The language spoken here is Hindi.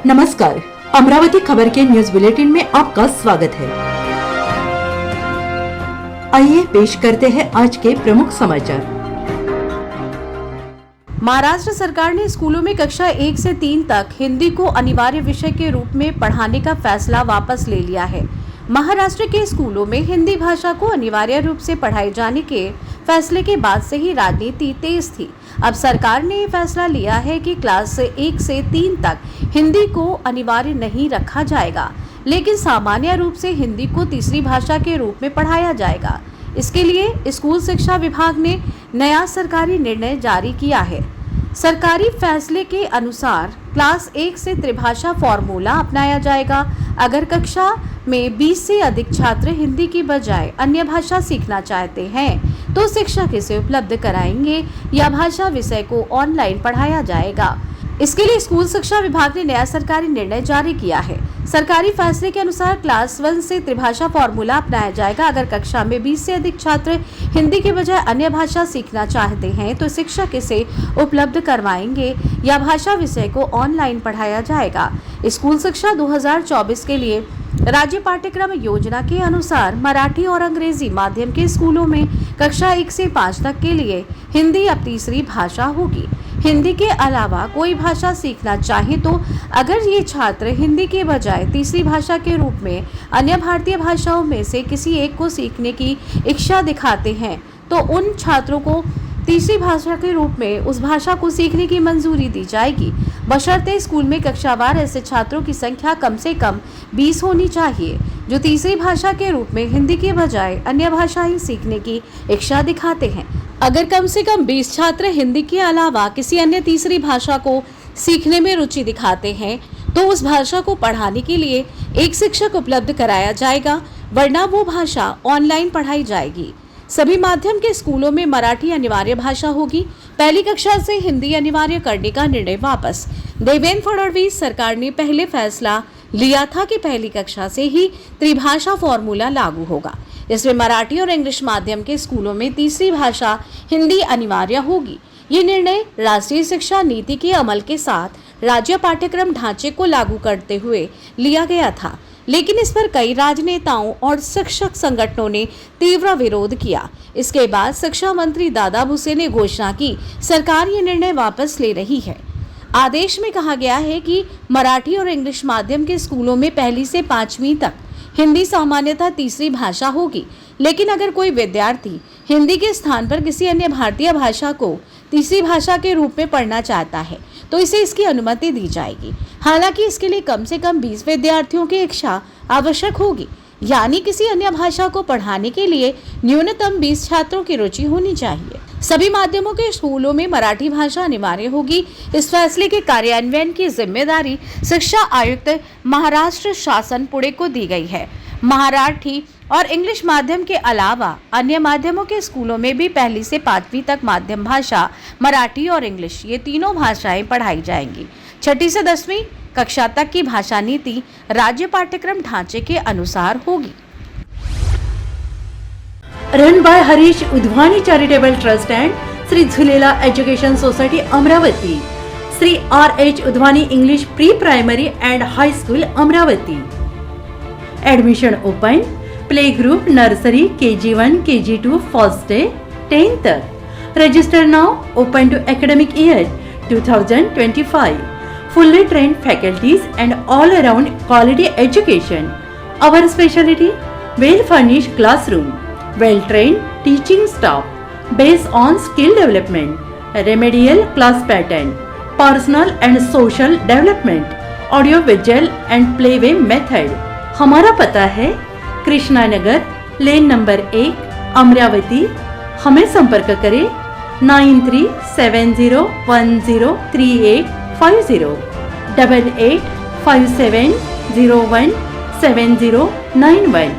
नमस्कार, अमरावती खबर के न्यूज बुलेटिन में आपका स्वागत है। आइए पेश करते हैं आज के प्रमुख समाचार। महाराष्ट्र सरकार ने स्कूलों में कक्षा 1 से 3 तक हिंदी को अनिवार्य विषय के रूप में पढ़ाने का फैसला वापस ले लिया है। महाराष्ट्र के स्कूलों में हिंदी भाषा को अनिवार्य रूप से पढ़ाए जाने के फैसले के बाद से ही राजनीति तेज थी। अब सरकार ने फैसला लिया है कि क्लास 1 से 3 तक हिंदी को अनिवार्य नहीं रखा जाएगा, लेकिन सामान्य रूप से हिंदी को तीसरी भाषा के रूप में पढ़ाया जाएगा। इसके लिए स्कूल शिक्षा विभाग ने नया सरकारी निर्णय जारी किया है। सरकारी फैसले के अनुसार क्लास 1 से त्रिभाषा फॉर्मूला अपनाया जाएगा। अगर कक्षा में 20 से अधिक छात्र हिंदी की बजाय अन्य भाषा सीखना चाहते हैं तो शिक्षक इसे उपलब्ध कराएंगे या भाषा विषय को ऑनलाइन पढ़ाया जाएगा। इसके लिए स्कूल शिक्षा विभाग ने नया सरकारी निर्णय जारी किया है। सरकारी फैसले के अनुसार क्लास 1 से त्रिभाषा फॉर्मूला अपनाया जाएगा। अगर कक्षा में 20 से अधिक छात्र हिंदी के बजाय अन्य भाषा सीखना चाहते हैं तो शिक्षक इसे उपलब्ध करवाएंगे या भाषा विषय को ऑनलाइन पढ़ाया जाएगा। स्कूल शिक्षा 2024 के लिए राज्य पाठ्यक्रम योजना के अनुसार मराठी और अंग्रेजी माध्यम के स्कूलों में कक्षा 1 से 5 तक के लिए हिंदी अब तीसरी भाषा होगी। हिंदी के अलावा कोई भाषा सीखना चाहे तो अगर ये छात्र हिंदी के बजाय तीसरी भाषा के रूप में अन्य भारतीय भाषाओं में से किसी एक को सीखने की इच्छा दिखाते हैं तो उन छात्रों को तीसरी भाषा के रूप में उस भाषा को सीखने की मंजूरी दी जाएगी, बशर्ते स्कूल में कक्षावार ऐसे छात्रों की संख्या कम से कम 20 होनी चाहिए जो तीसरी भाषा के रूप में हिंदी के बजाय अन्य भाषाएं सीखने की इच्छा दिखाते हैं। अगर कम से कम 20 छात्र हिंदी के अलावा किसी अन्य तीसरी भाषा को सीखने में रुचि दिखाते हैं तो उस भाषा को पढ़ाने के लिए एक शिक्षक उपलब्ध कराया जाएगा, वरना वो भाषा ऑनलाइन पढ़ाई जाएगी। सभी माध्यम के स्कूलों में मराठी अनिवार्य भाषा होगी। पहली कक्षा से हिंदी अनिवार्य करने का निर्णय वापस। देवेंद्र फडणवीस सरकार ने पहले फैसला लिया था कि पहली कक्षा से ही त्रिभाषा फॉर्मूला लागू होगा। इसमें मराठी और इंग्लिश माध्यम के स्कूलों में तीसरी भाषा हिंदी अनिवार्य होगी। ये निर्णय राष्ट्रीय शिक्षा नीति के अमल के साथ राज्य पाठ्यक्रम ढांचे को लागू करते हुए लिया गया था, लेकिन इस पर कई राजनेताओं और शिक्षक संगठनों ने तीव्र विरोध किया। इसके बाद शिक्षा मंत्री दादा भुसे ने घोषणा की सरकार ये निर्णय वापस ले रही है। आदेश में कहा गया है कि मराठी और इंग्लिश माध्यम के स्कूलों में पहली से 5वीं तक हिंदी सामान्यतः तीसरी भाषा होगी, लेकिन अगर कोई विद्यार्थी हिंदी के स्थान पर किसी अन्य भारतीय भाषा को तीसरी भाषा के रूप में पढ़ना चाहता है तो इसे इसकी अनुमति दी जाएगी। हालांकि इसके लिए कम से कम 20 विद्यार्थियों की इच्छा आवश्यक होगी, यानी किसी अन्य भाषा को पढ़ाने के लिए न्यूनतम 20 छात्रों की रुचि होनी चाहिए। सभी माध्यमों के स्कूलों में मराठी भाषा अनिवार्य होगी। इस फैसले के कार्यान्वयन की जिम्मेदारी शिक्षा आयुक्त महाराष्ट्र शासन पुणे को दी गई है। मराठी और इंग्लिश माध्यम के अलावा अन्य माध्यमों के स्कूलों में भी पहली से 5वीं तक माध्यम भाषा मराठी और इंग्लिश ये तीनों भाषाएं पढ़ाई जाएंगी। 6ठी से 10वीं कक्षा तक की भाषा नीति राज्य पाठ्यक्रम ढांचे के अनुसार होगी। Run by Harish Udwani charitable trust and Shri Jhulela education society Amravati, Shri RH Udwani English pre primary and high school Amravati. Admission open. Play group nursery KG1 KG2 first day 10th तक। Register now. Open to academic year 2025। Fully trained faculties and all around quality education. Our specialty, well furnished classroom, well trained teaching staff based on skill development, remedial class pattern, personal and social development, audio visual and playway method. हमारा पता है कृष्णा नगर, लेन नंबर 1, अमरावती। हमें संपर्क करें 9370103850 8857017091